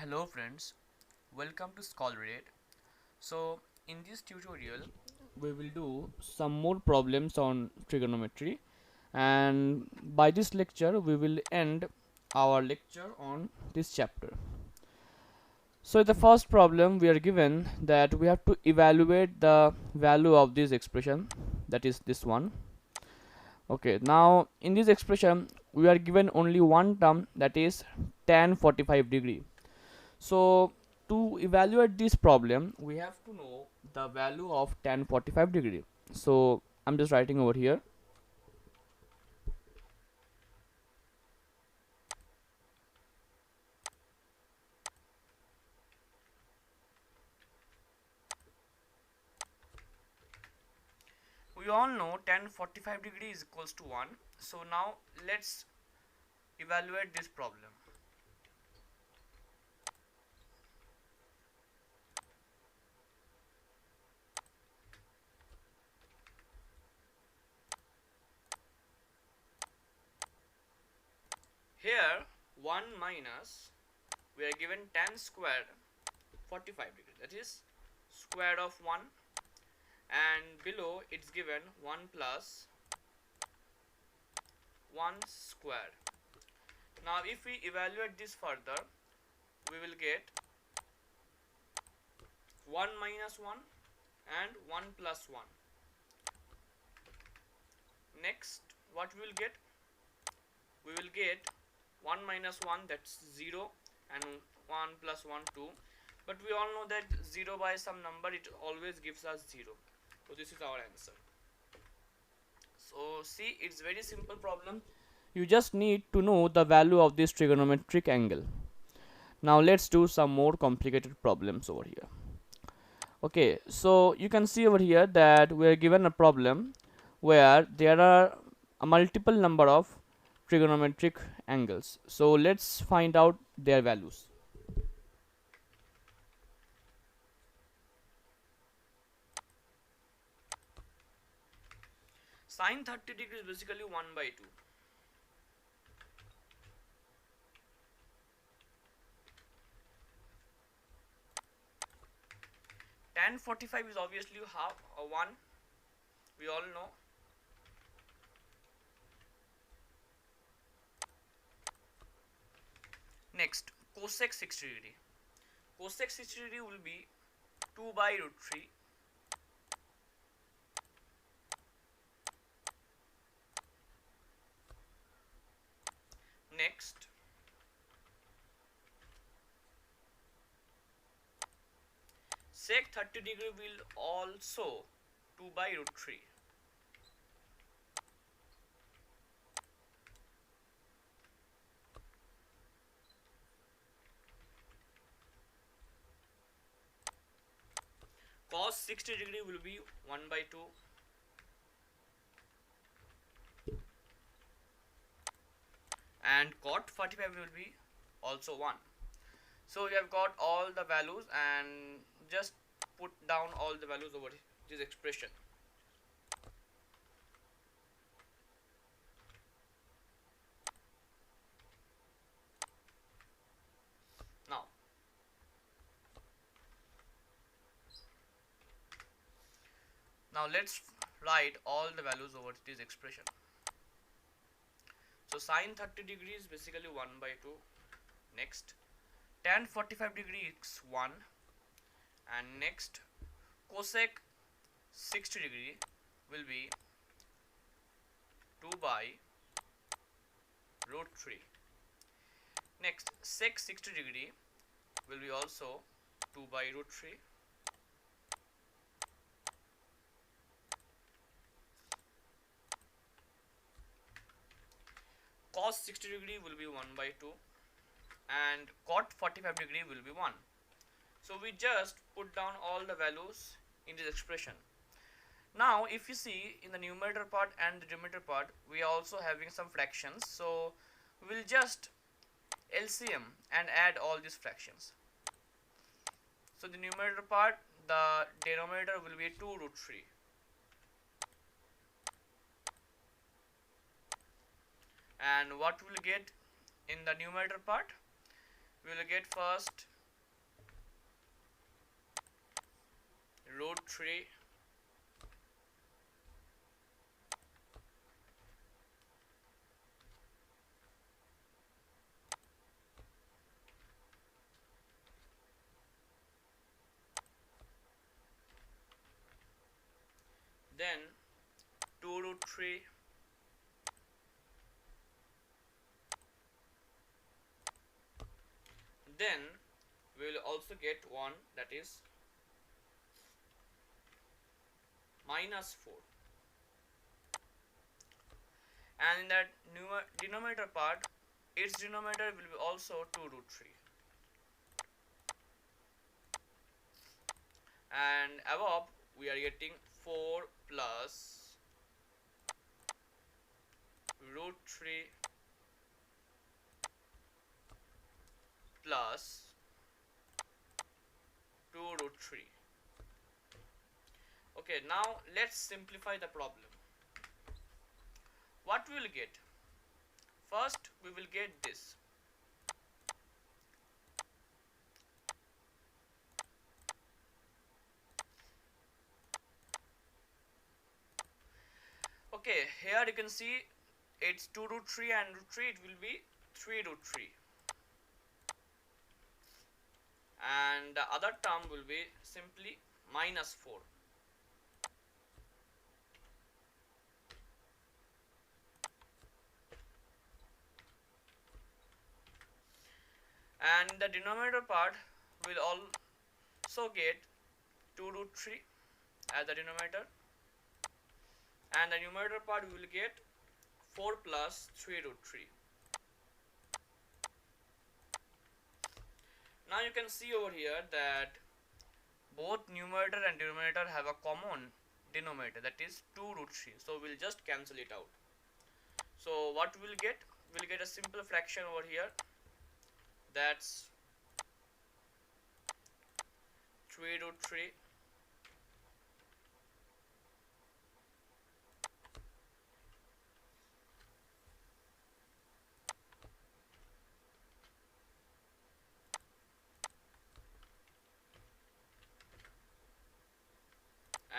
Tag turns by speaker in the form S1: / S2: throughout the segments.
S1: Hello friends, welcome to Scholarate. So in this tutorial we will do some more problems on trigonometry, and by this lecture we will end our lecture on this chapter. So the first problem we are given that we have to evaluate the value of this expression, that is this one. Okay, now in this expression we are given only one term, that is tan 45 degree. So to evaluate this problem, we have to know the value of tan 45 degree. So I'm just writing over here. We all know tan 45 degree is equals to 1. So now let's evaluate this problem. Here 1 minus, we are given tan squared 45 degree, that is square of 1, and below it's given 1 plus 1 square. Now if we evaluate this further, we will get 1 minus 1 and 1 plus 1. Next, what we will get? We will get 1 minus 1, that's 0, and 1 plus 1, 2. But we all know that 0 by some number, it always gives us 0. So this is our answer. So see, it's very simple problem. You just need to know the value of this trigonometric angle. Now let's do some more complicated problems over here. Okay, so you can see over here that we are given a problem where there are a multiple number of trigonometric angles. So let's find out their values. Sine 30 degree is basically 1 by 2. Tan 45 is obviously half 1. We all know. Next, cosec 60 degree. Cosec 60 degree will be 2 by root 3. Next, sec 30 degree will also 2 by root 3. Cos 60 degree will be 1 by 2. And cot 45 will be also 1. So we have got all the values, and just put down all the values over this expression. Now let's write all the values over this expression. So sine 30 degree is basically 1 by 2. Next, tan 45 degree is 1, and next cosec 60 degree will be 2 by root 3. Next, sec 60 degree will be also 2 by root 3. Cos 60 degree will be 1 by 2, and cot 45 degree will be 1. So we just put down all the values in this expression. Now if you see in the numerator part and the denominator part, we are also having some fractions. So we will just LCM and add all these fractions. So the numerator part, the denominator will be 2 root 3. And what we will get in the numerator part? We will get first root 3 then 2 root 3 then we will also get one, that is minus 4, and in that denominator part its denominator will be also 2 root 3, and above we are getting 4 plus root 3 plus 2 root 3. Okay, now let's simplify the problem. What we will get? First we will get this. Okay, here you can see it's 2 root 3 and root 3, it will be 3 root 3, and the other term will be simply minus 4. And the denominator part will also get 2 root 3 as the denominator, and the numerator part we will get 4 plus 3 root 3. Now you can see over here that both numerator and denominator have a common denominator, that is 2 root 3, so we'll just cancel it out. So what we'll get? We'll get a simple fraction over here, that's 3 root 3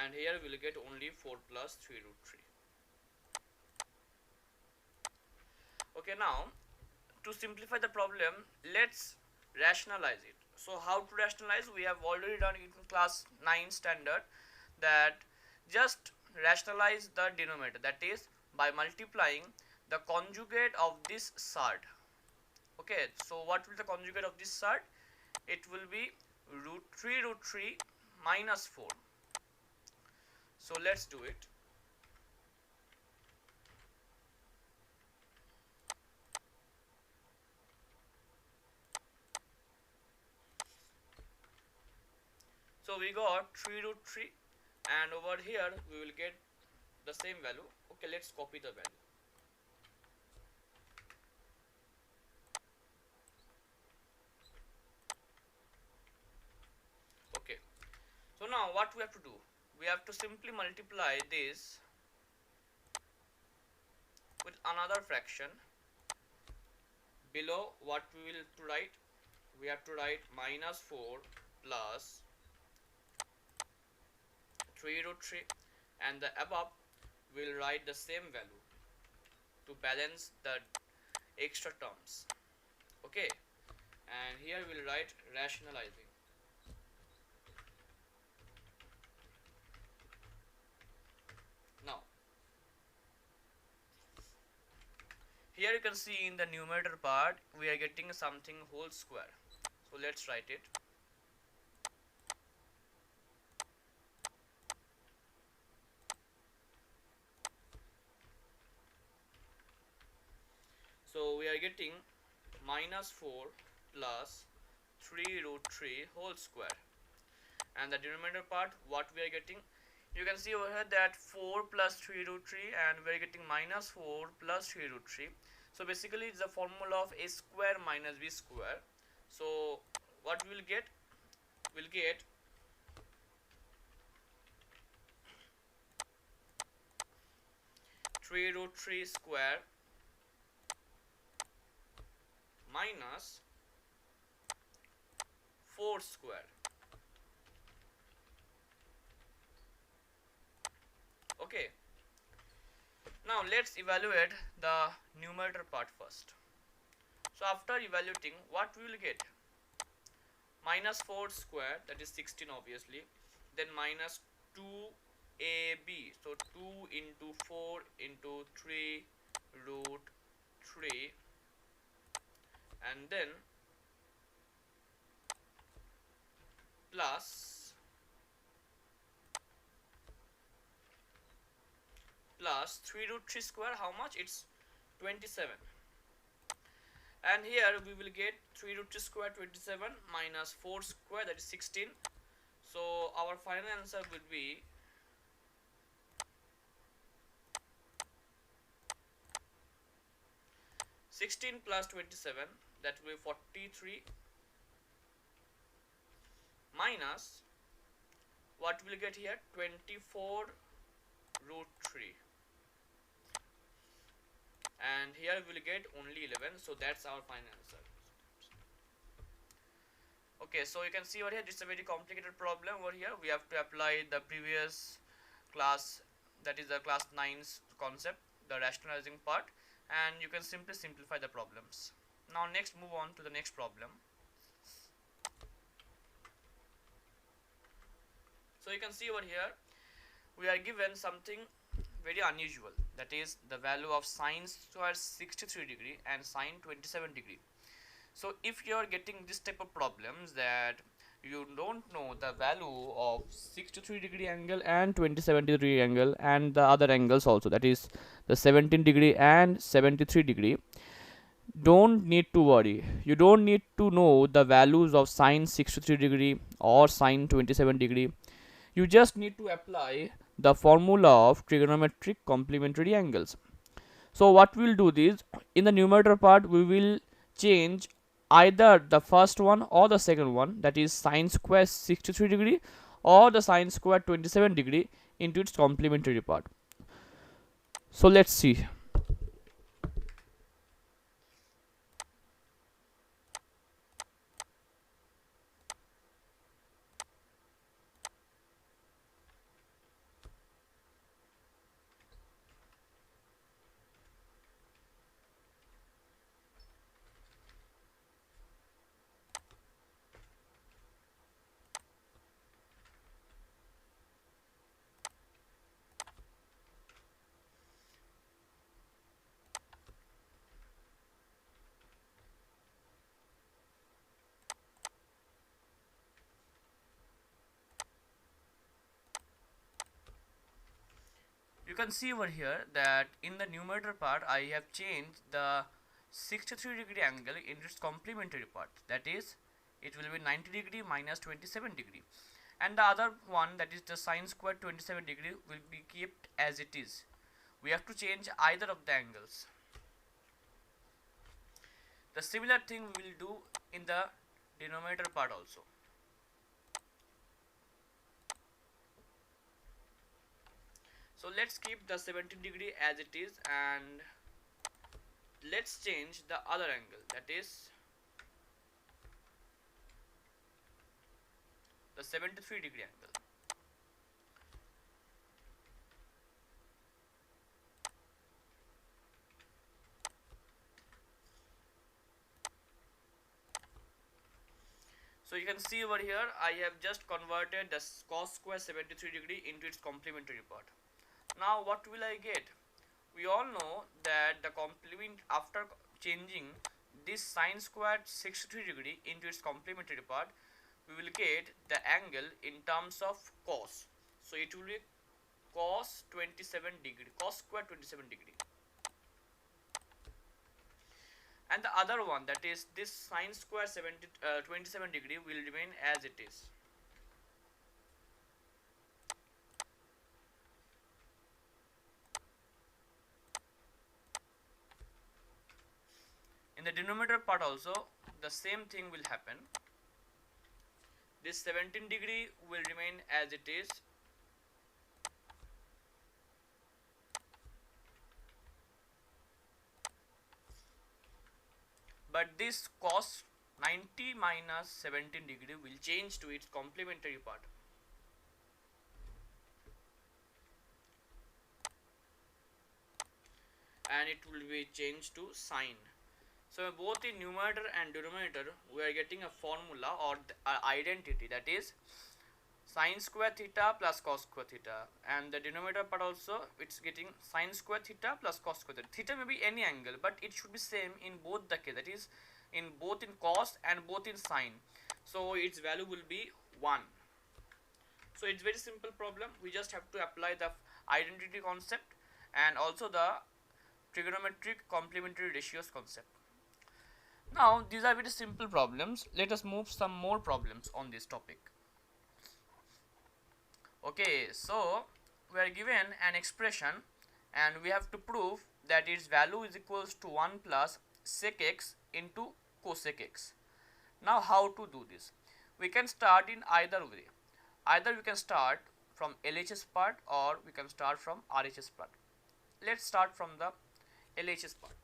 S1: and here we'll get only 4 plus 3 root 3. Okay, now to simplify the problem, let's rationalize it. So how to rationalize? We have already done it in class 9 standard, that just rationalize the denominator, that is by multiplying the conjugate of this surd. Okay, so what will the conjugate of this surd? It will be root 3 minus 4. So let's do it. So we got 3 root 3, and over here we will get the same value. Okay, let's copy the value. Okay, so now what we have to do? We have to simply multiply this with another fraction. Below what we will to write? We have to write minus 4 plus 3 root 3, and the above will write the same value to balance the extra terms. Okay, and here we'll write rationalizing. Now here you can see in the numerator part we are getting something whole square, so let's write it. So we are getting minus 4 plus 3 root 3 whole square, and the denominator part what we are getting, you can see over here that 4 plus 3 root 3, and we are getting minus 4 plus 3 root 3. So basically it's the formula of a square minus b square. So what we will get? We'll get 3 root 3 square minus 4 square. Okay, now let's evaluate the numerator part first. So after evaluating, what we will get? Minus 4 square, that is 16 obviously, then minus 2ab, so 2 into 4 into 3 root 3, and then plus 3 root 3 square, how much? It's 27. And here we will get 3 root 3 square 27 minus 4 square, that is 16. So our final answer will be 16 plus 27, that will be 43, minus what will get here, 24 root 3, and here we will get only 11. So that's our final answer. Okay, so you can see over here, this is a very complicated problem. Over here we have to apply the previous class, that is the class 9's concept, the rationalizing part, and you can simply simplify the problems. Now next, move on to the next problem. So you can see over here we are given something very unusual, that is the value of sine square 63 degree and sine 27 degree. So if you are getting this type of problems that you don't know the value of 63 degree angle and 27 degree angle and the other angles also, that is the 17 degree and 73 degree, don't need to worry. You don't need to know the values of sine 63 degree or sine 27 degree. You just need to apply the formula of trigonometric complementary angles. So what we'll do is, in the numerator part we will change either the first one or the second one, that is sine square 63 degree or the sine square 27 degree, into its complementary part. So let's see. You can see over here that in the numerator part I have changed the 63 degree angle into its complementary part, that is it will be 90 degree minus 27 degree, and the other one, that is the sine square 27 degree, will be kept as it is. We have to change either of the angles. The similar thing we will do in the denominator part also. So let's keep the 17 degree as it is, and let's change the other angle, that is the 73 degree angle. So you can see over here I have just converted the cos square 73 degree into its complementary part. Now what will I get? We all know that the complement, after changing this sine squared 63 degree into its complementary part, we will get the angle in terms of cos. So it will be cos 27 degree, cos square 27 degree. And the other one, that is this sine square 27 degree, will remain as it is. In the denominator part also the same thing will happen. This 17 degree will remain as it is, but this cos 90 minus 17 degree will change to its complementary part. and it will be changed to sine. So both in numerator and denominator we are getting a formula or identity, that is sine square theta plus cos square theta, and the denominator part also it's getting sine square theta plus cos square theta. Theta may be any angle, but it should be same in both the case, that is in both in cos and both in sine. So its value will be 1. So it's very simple problem. We just have to apply the identity concept and also the trigonometric complementary ratios concept. Now these are very simple problems. Let us move some more problems on this topic. Okay, so we are given an expression and we have to prove that its value is equals to 1 plus sec x into cosec x. Now how to do this? We can start in either way. Either we can start from LHS part or we can start from RHS part. Let's start from the LHS part.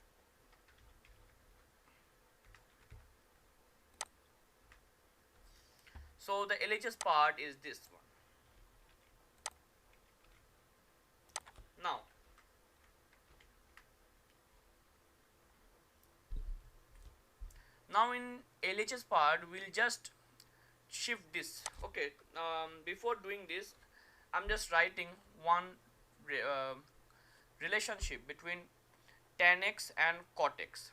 S1: So the LHS part is this one. Now in LHS part we'll just shift this. Okay, before doing this I'm just writing one relationship between tan x and cot x.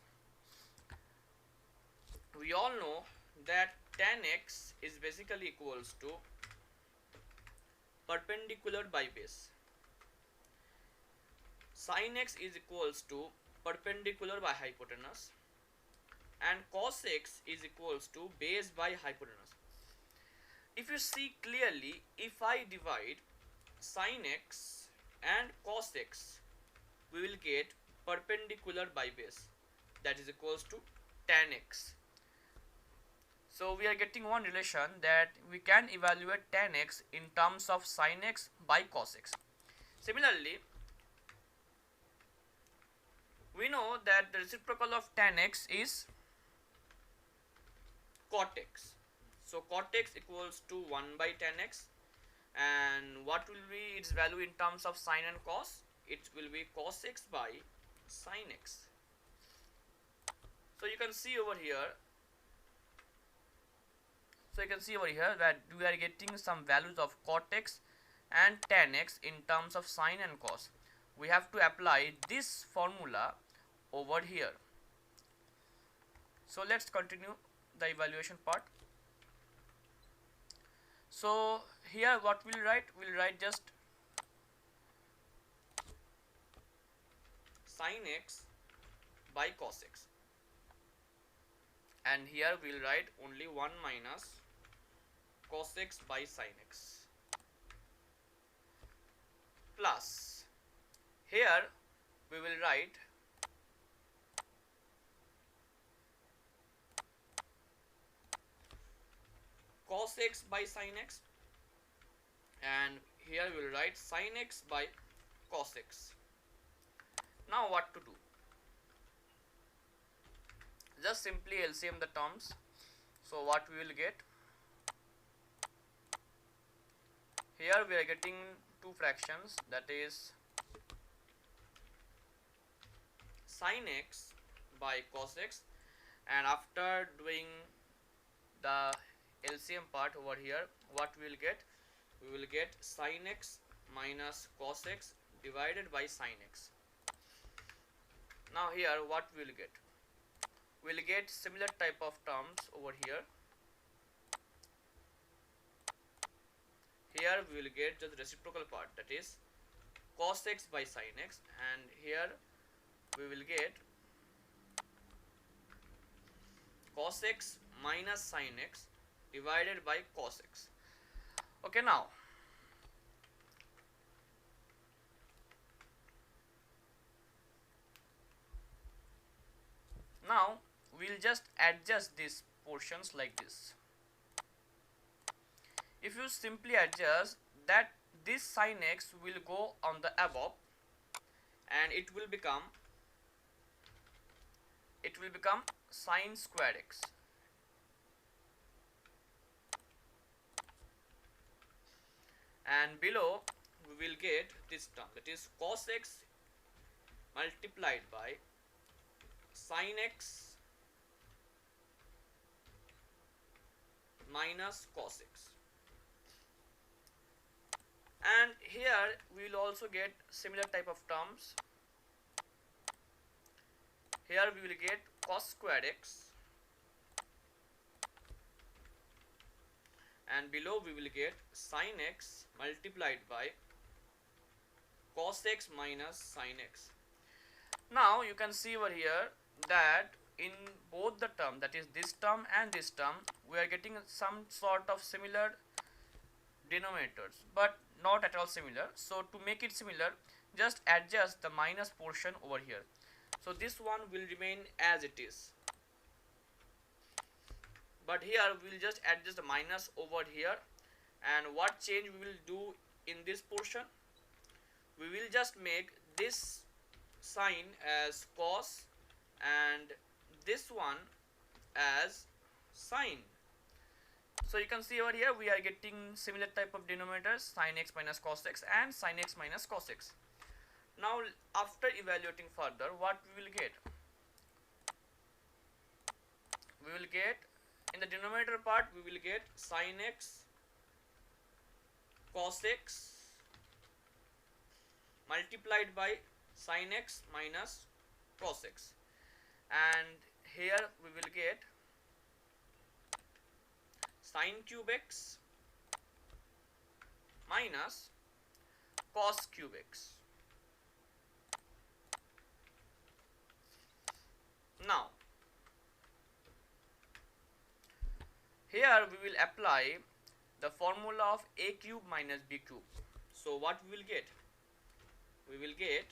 S1: We all know that tan x is basically equals to perpendicular by base, sin x is equals to perpendicular by hypotenuse, and cos x is equals to base by hypotenuse. If you see clearly, if I divide sin x and cos x, we will get perpendicular by base, that is equals to tan x. So we are getting one relation that we can evaluate tan x in terms of sin x by cos x. Similarly, we know that the reciprocal of tan x is cot x. So cot x equals to 1 by tan x, and what will be its value in terms of sin and cos? It will be cos x by sin x. So you can see over here, that we are getting some values of cot x and tan x in terms of sin and cos. We have to apply this formula over here. So let's continue the evaluation part. So here what we'll write just sin x by cos x, and here we'll write only 1 minus cos x by sin x, plus here we will write cos x by sin x, and here we will write sin x by cos x. Now what to do? Just simply LCM the terms. So what we will get? Here we are getting two fractions, that is sin x by cos x, and after doing the LCM part over here, what we will get? We will get sin x minus cos x divided by sin x. Now here what we will get? We will get similar type of terms over here. Here we will get just reciprocal part, that is cos x by sin x, and here we will get cos x minus sin x divided by cos x. Okay, now we'll just adjust these portions like this. If you simply adjust that, this sin x will go on the above and it will become sin square x, and below we will get this term, that is cos x multiplied by sin x minus cos x. And here we will also get similar type of terms. Here we will get cos squared x, and below we will get sin x multiplied by cos x minus sin x. Now you can see over here that in both the term, that is this term and this term, we are getting some sort of similar denominators, but not at all similar. So to make it similar, just adjust the minus portion over here. So this one will remain as it is, but here we will just adjust the minus over here. And what change we will do in this portion, we will just make this sign as cos and this one as sine. So you can see over here we are getting similar type of denominators, sin x minus cos x and sin x minus cos x. Now after evaluating further, what we will get? We will get in the denominator part, we will get sin x cos x multiplied by sin x minus cos x, and here we will get sin cube x minus cos cube x. Now here we will apply the formula of a cube minus b cube. So what we will get? We will get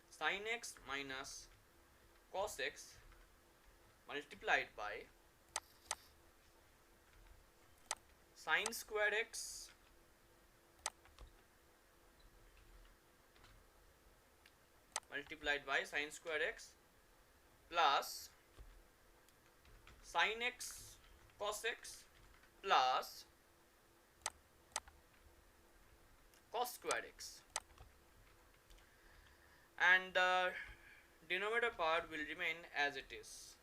S1: sin x minus cos x multiplied by sin squared x multiplied by sin squared x plus sin x cos x plus cos squared x, and the denominator part will remain as it is.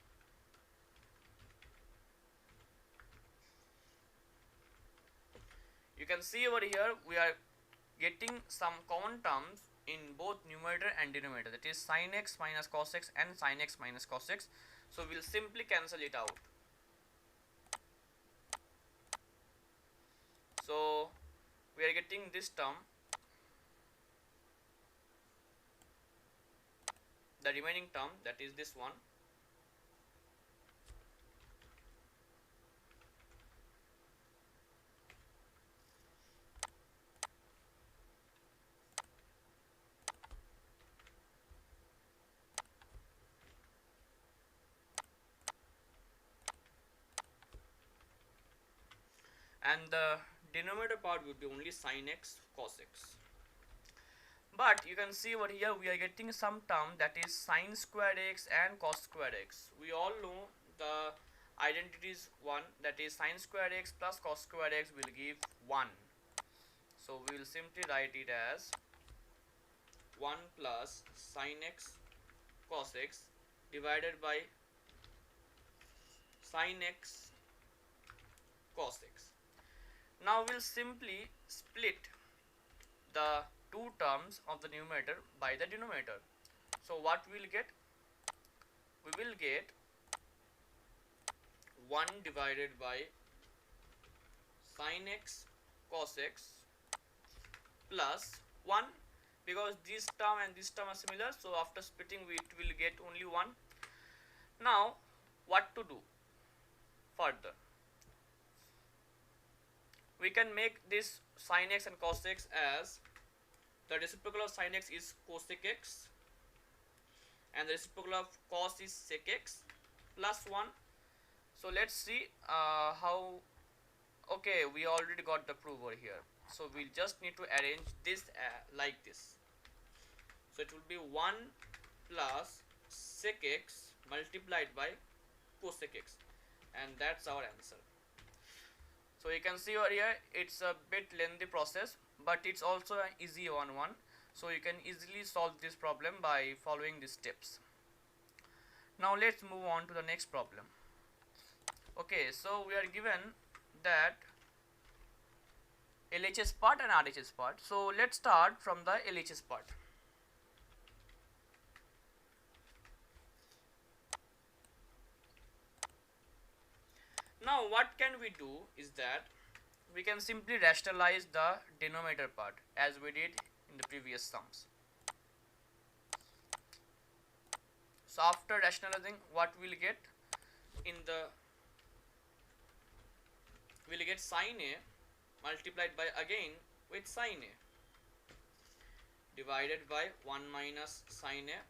S1: You can see over here we are getting some common terms in both numerator and denominator, that is sin x minus cos x and sin x minus cos x. So we will simply cancel it out. So we are getting this term, the remaining term, that is this one, and the denominator part would be only sin x cos x. But you can see over here we are getting some term, that is sin squared x and cos squared x. We all know the identities one, that is sin squared x plus cos squared x will give 1. So we will simply write it as 1 plus sin x cos x divided by sin x cos x. Now we will simply split the two terms of the numerator by the denominator. So what we will get? We will get 1 divided by sin x cos x plus 1, because this term and this term are similar, so after splitting we will get only 1. Now what to do further? We can make this sin x and cos x as the reciprocal of sin x is cosec x and the reciprocal of cos is sec x plus 1. So let's see how. Okay, we already got the proof over here, so we just need to arrange this like this. So it will be 1 plus sec x multiplied by cosec x, and that's our answer. So you can see over here it's a bit lengthy process, but it's also an easy one. So you can easily solve this problem by following these steps. Now let's move on to the next problem. Okay, so we are given that LHS part and RHS part. So let's start from the LHS part. Now what can we do is that we can simply rationalize the denominator part as we did in the previous sums. So after rationalizing, what we'll get in the, we'll get sin A multiplied by again with sin A divided by 1 minus sin A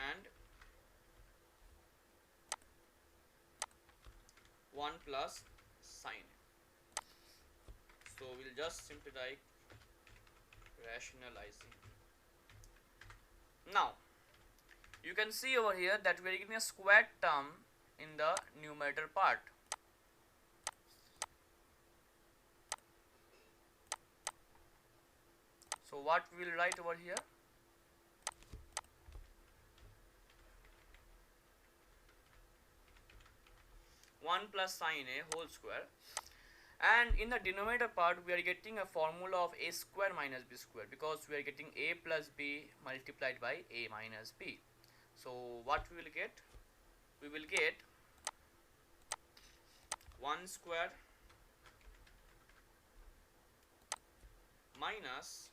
S1: and 1 plus sin A. So we'll just simply write rationalizing. Now you can see over here that we are getting a squared term in the numerator part. So what we will write over here? One plus sin A whole square, and in the denominator part we are getting a formula of a square minus b square, because we are getting a plus b multiplied by a minus b. So what we will get? We will get 1 square minus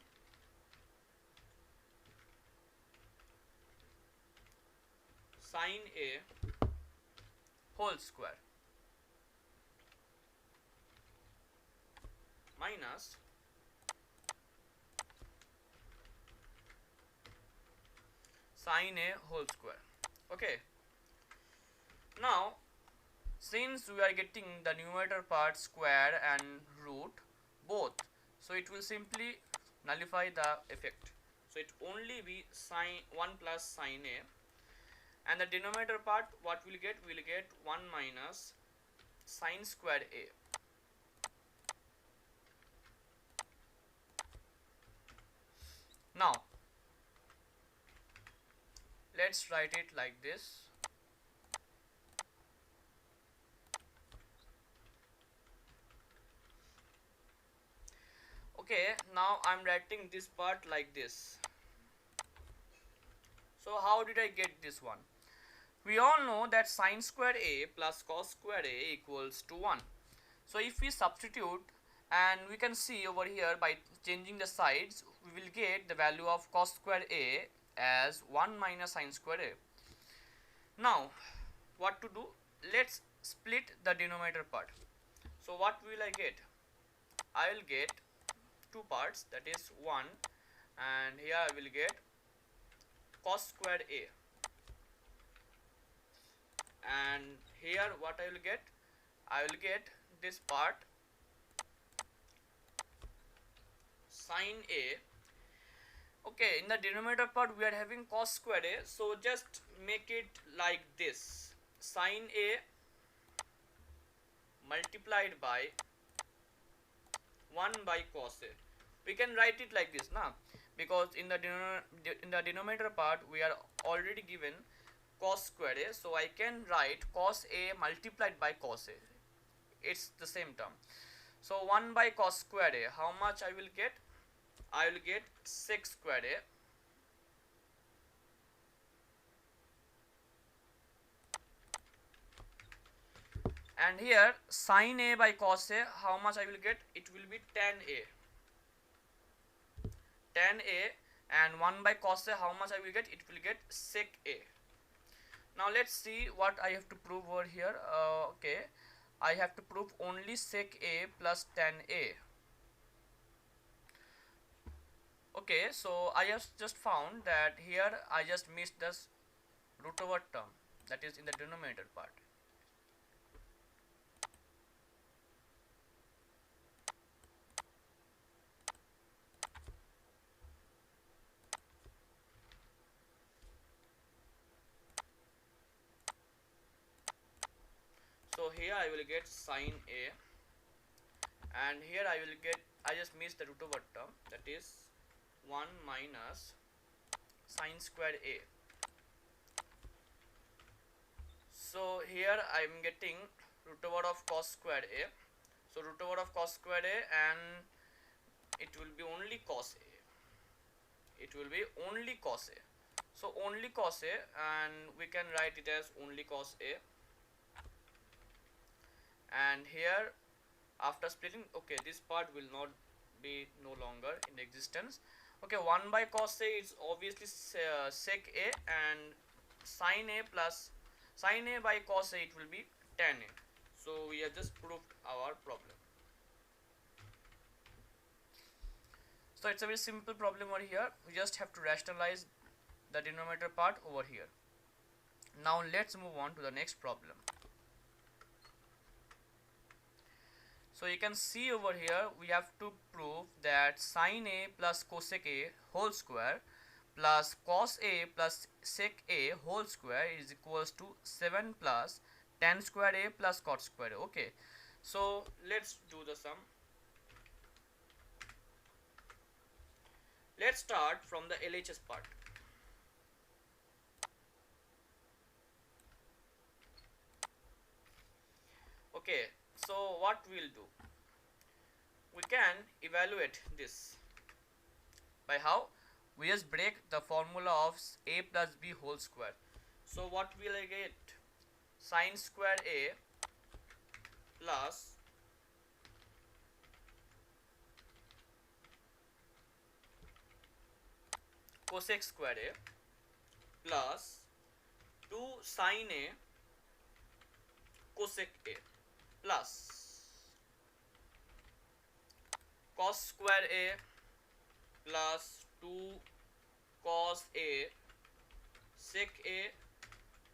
S1: sin A whole square minus sin A whole square. Okay, now since we are getting the numerator part square and root both, so it will simply nullify the effect. So it only be sin 1 plus sin A, and the denominator part what we'll get? We'll get 1 minus sin squared A. Now let's write it like this. Okay, now I'm writing this part like this. So how did I get this one? We all know that sin squared A plus cos squared A equals to 1. So if we substitute, and we can see over here by changing the sides, we will get the value of cos squared A as 1 minus sin squared A. Now what to do? Let's split the denominator part. So what will I get? I will get two parts, that is 1, and here I will get cos squared A, and here what I will get? I will get this part sin A. Okay, in the denominator part we are having cos squared A, so just make it like this: sin A multiplied by 1 by cos A. We can write it like this now, because in the denominator part we are already given cos squared A, so I can write cos A multiplied by cos A. It's the same term. So 1 by cos squared A, how much I will get? I will get sec squared A and here sin A by cos A, how much I will get? It will be tan A. Tan A, and 1 by cos A, how much I will get? It will get sec A. Now let's see what I have to prove over here. Okay, I have to prove only sec A plus tan A. Okay, so I have just found that here I just missed this root over term, that is in the denominator part. So here I will get sin A and here I just missed the root over term, that is 1 minus sine square a. So here I am getting root over of cos square a. So root over of cos square a, and it will be only cos a. It will be only cos a. So only cos a, and we can write it as only cos a. And here after splitting, okay, this part will not be no longer in existence. Okay, 1 by cos a is obviously sec a, and sin a plus sin a by cos a, it will be tan a. So we have just proved our problem. So it's a very simple problem over here. We just have to rationalize the denominator part over here. Now let's move on to the next problem. So you can see over here we have to prove that sin a plus cosec a whole square plus cos a plus sec a whole square is equals to 7 plus tan square a plus cot square a. Okay, so let's do the sum. Let's start from the LHS part. Okay, so what we'll do, we can evaluate this by how? We just break the formula of a plus b whole square. So what will I get? Sin square a plus cosec square a plus 2 sin a cosec a plus cos square a plus 2 cos a sec a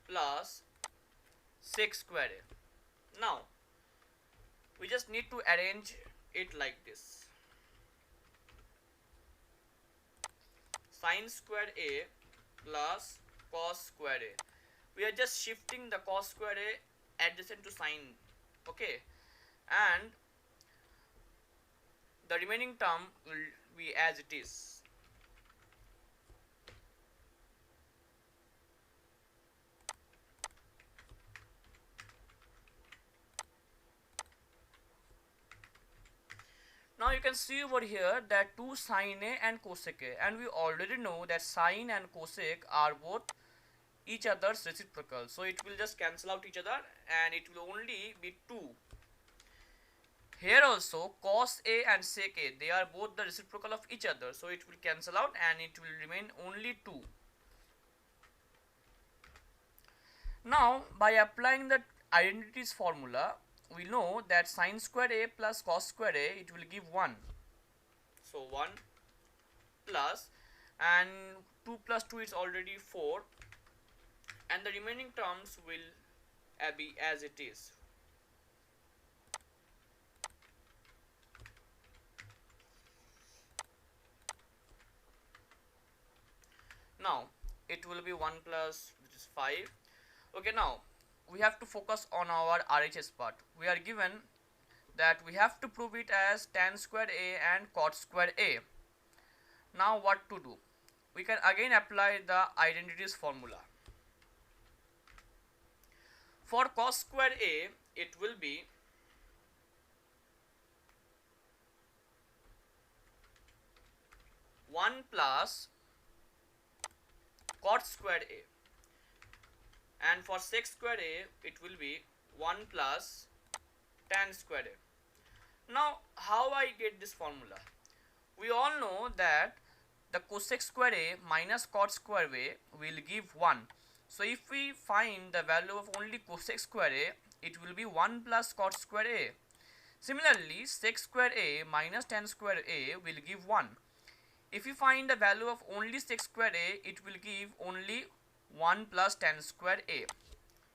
S1: plus sec square a. Now we just need to arrange it like this. Sin square a plus cos square a. We are just shifting the cos square a adjacent to sin. Okay, and the remaining term will be as it is. Now you can see over here that 2 sin a and cosec a, and we already know that sin and cosec are both each other's reciprocal, so it will just cancel out each other and it will only be 2. Here also cos a and sec a, they are both the reciprocal of each other, so it will cancel out and it will remain only 2. Now by applying the identities formula, we know that sin square a plus cos square a, it will give 1. So 1 plus, and 2 plus 2 is already 4, and the remaining terms will be as it is. Now it will be 1 plus, which is 5. Okay, now we have to focus on our RHS part. We are given that we have to prove it as tan square a and cot square a. Now what to do? We can again apply the identities formula. For cos square a, it will be one plus cot square a, and for sec square a, it will be 1 plus tan square a. Now how I get this formula? We all know that the cosec square a minus cot square a will give 1. So if we find the value of only cosec square a, it will be 1 plus cot square a. Similarly, sec square a minus tan square a will give 1. If we find the value of only sec square a, it will give only 1 plus tan square a.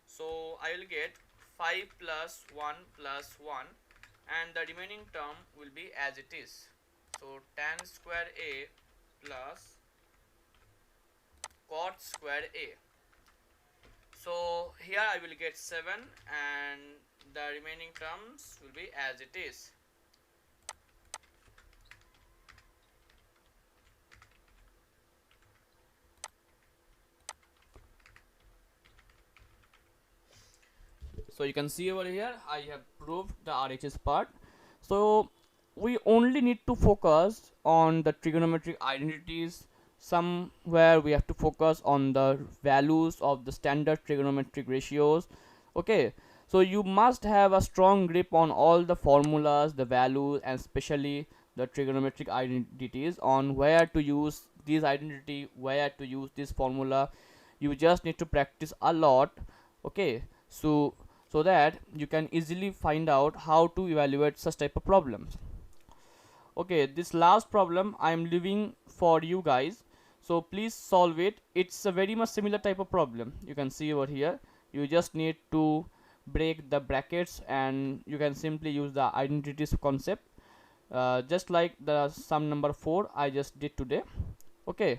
S1: So I will get 5 plus 1 plus 1, and the remaining term will be as it is. So tan square a plus cot square a. So here I will get 7, and the remaining terms will be as it is. So you can see over here I have proved the RHS part. So we only need to focus on the trigonometric identities. Somewhere we have to focus on the values of the standard trigonometric ratios. Okay, so you must have a strong grip on all the formulas, the values, and especially the trigonometric identities, on where to use these identity, where to use this formula. You just need to practice a lot. Okay, so that you can easily find out how to evaluate such type of problems. Okay, this last problem I am leaving for you guys, so please solve it. It's a very much similar type of problem. You can see over here, you just need to break the brackets and you can simply use the identities concept, just like the sum number 4 I just did today. Okay,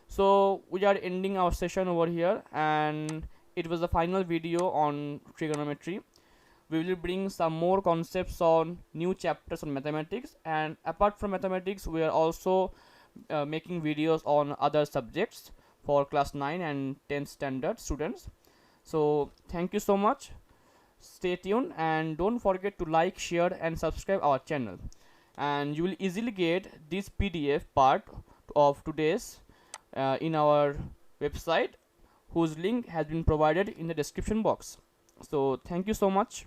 S1: so we are ending our session over here, and it was the final video on trigonometry. We will bring some more concepts on new chapters on mathematics, and apart from mathematics we are also making videos on other subjects for class 9 and 10th standard students. So thank you so much, stay tuned, and don't forget to like, share, and subscribe our channel, and you will easily get this PDF part of today's in our website, whose link has been provided in the description box. So thank you so much.